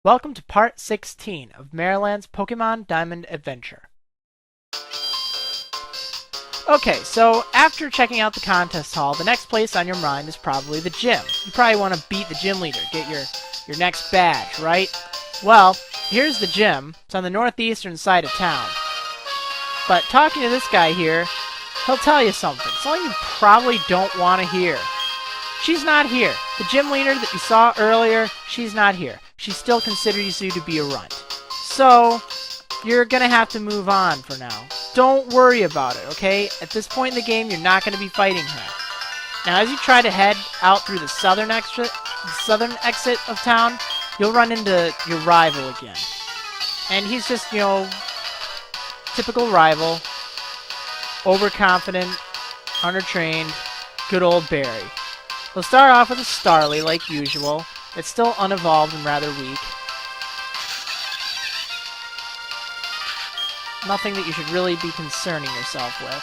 Welcome to part 16 of Marriland's Pokemon Diamond Adventure. Okay, so after checking out the contest hall, the next place on your mind is probably the gym. You probably want to beat the gym leader, get your next badge, right? Well, here's the gym. It's on the northeastern side of town. But talking to this guy here, he'll tell you something. Something you probably don't want to hear. She's not here. The gym leader that you saw earlier, she's not here. She still considers you to be a runt. So, you're going to have to move on for now. Don't worry about it, okay? At this point in the game, you're not going to be fighting her. Now, as you try to head out through the southern exit of town, you'll run into your rival again. And he's just, typical rival. Overconfident, undertrained, good old Barry. We'll start off with a Starly, like usual. It's still unevolved and rather weak. Nothing that you should really be concerning yourself with.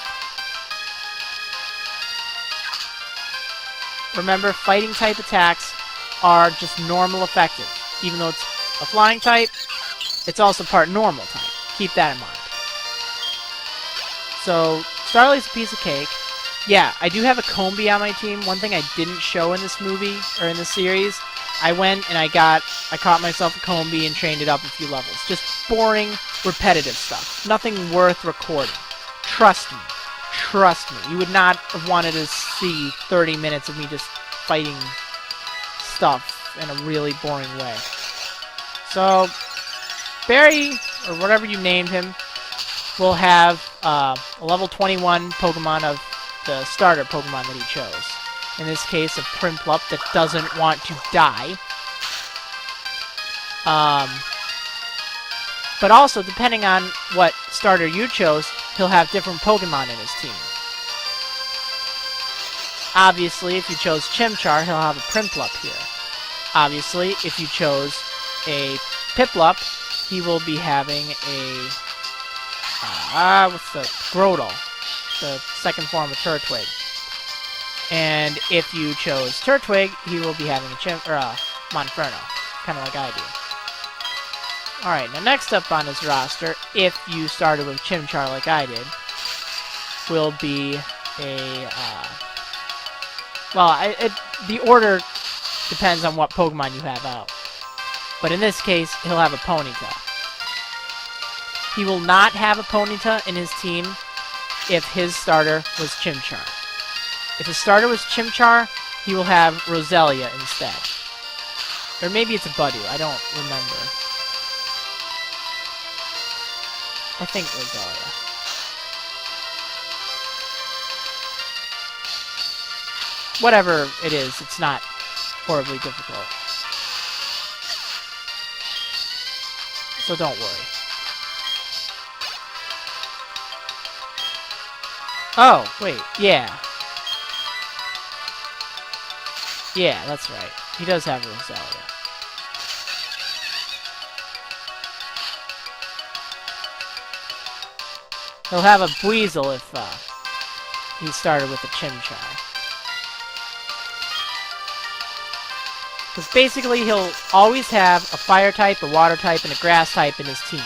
Remember, fighting type attacks are just normal effective. Even though it's a flying type, it's also part normal type. Keep that in mind. So, Starly's a piece of cake. Yeah, I do have a Combee on my team. One thing I didn't show in this movie, or in this series, I went and I caught myself a Combee and trained it up a few levels. Just boring, repetitive stuff. Nothing worth recording. Trust me. Trust me. You would not have wanted to see 30 minutes of me just fighting stuff in a really boring way. So, Barry, or whatever you named him, will have a level 21 Pokemon of the starter Pokemon that he chose. In this case, a Prinplup that doesn't want to die. But also, depending on what starter you chose, he'll have different Pokemon in his team. Obviously, if you chose Chimchar, he'll have a Prinplup here. Obviously, if you chose a Piplup, he will be having a... Grotle. The second form of Turtwig. And if you chose Turtwig, he will be having a Monferno. Kind of like I do. Alright, now next up on his roster, if you started with Chimchar like I did, will be a... the order depends on what Pokemon you have out. But in this case, he'll have a Ponyta. He will not have a Ponyta in his team if his starter was Chimchar. If his starter was Chimchar, he will have Roselia instead. Or maybe it's a Budew, I don't remember. I think Roselia. Whatever it is, it's not horribly difficult. So don't worry. Oh, wait, yeah. Yeah, that's right. He does have Roselia. He'll have a Buizel if he started with a Chimchar. Because basically he'll always have a Fire type, a Water type, and a Grass type in his team.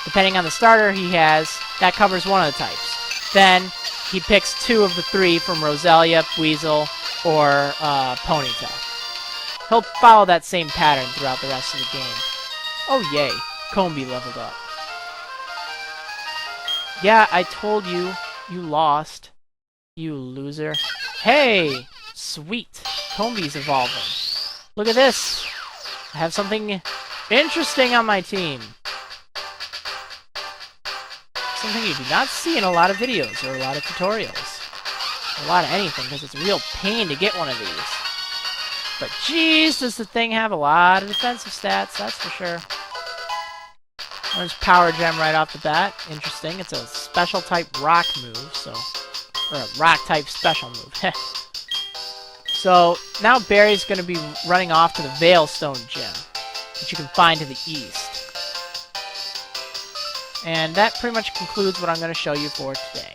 Depending on the starter he has, that covers one of the types. Then, he picks two of the three from Roselia, Buizel, or Ponyta. He'll follow that same pattern throughout the rest of the game. Oh yay, Combee leveled up. Yeah, I told you, you lost. You loser. Hey! Sweet! Combee's evolving. Look at this! I have something interesting on my team. Something you do not see in a lot of videos or a lot of tutorials. A lot of anything, because it's a real pain to get one of these. But jeez, does the thing have a lot of defensive stats, that's for sure. There's Power Gem right off the bat. Interesting. It's a special type rock move, so... Or a rock type special move. So, now Barry's going to be running off to the Veilstone Gym, which you can find to the east. And that pretty much concludes what I'm going to show you for today.